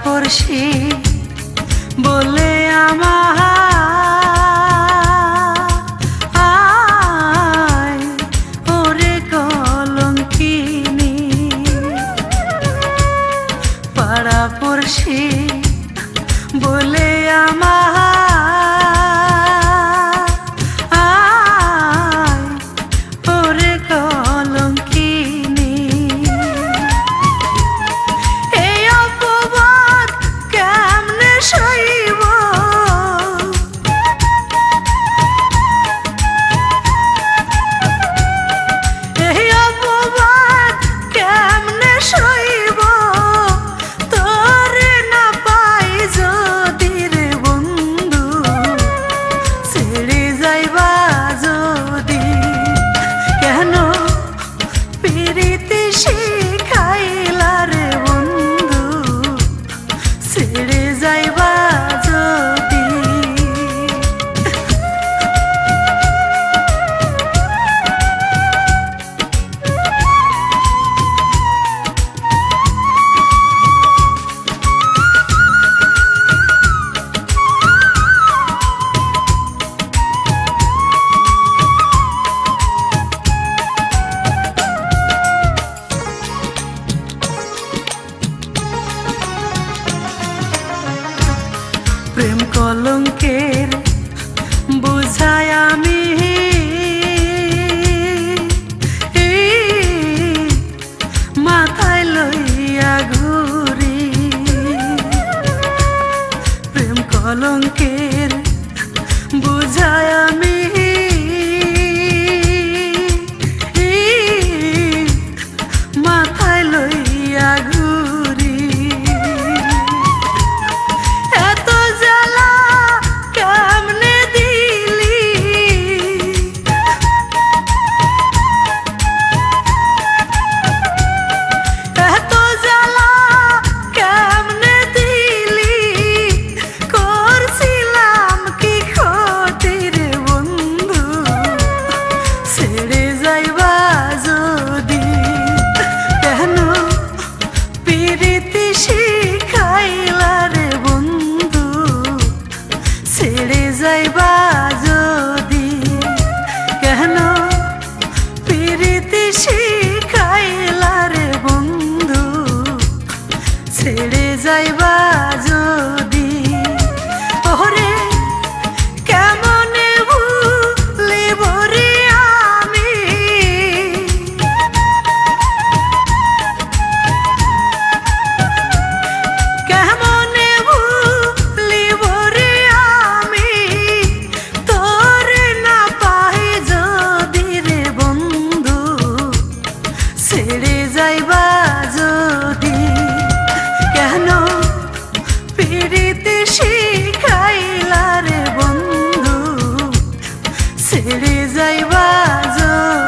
পড়শি বলে আমায় ওরে কলঙ্কিনী পাড়া পড়শি বলে আমায় ওরে কলঙ্কিনী এই অপবাদ কেমনে সইব এই অপবাদ কেমনে সইব তোরে না পাই যদি রে বন্ধু ছেড়ে যাইবা যদি কেন প্রীতি শিখাইলা রে বন্ধু ছেড়ে যাইবা যদি প্রেম কলঙ্কের বুঝাই আমি মাথায় লইয়া ঘুরি প্রেম কলঙ্কের বুঝাই আমি মাথায় লইয়া ঘুরি এত জ্বালা কেমনে দিলি এত জ্বালা কেমনে দিলি করছিলাম কি ক্ষতি রে বন্ধু ছেড়ে যাইবা যদি কেন প্রীতি শিখাইলা রে বন্ধু ছেড়ে যাইবা যদি কেন প্রীতি শিখাইলা রে বন্ধু ছেড়ে যাইবা যদি ওরে কেমনে ভুলিব রে আমি কেমনে ভুলিব রে আমি তোরে না পাই যদি রে বন্ধু ছেড়ে যাইবা যদি কেন প্রীতি শিখাইলা রে বন্ধু ছেড়ে যাইবা যদি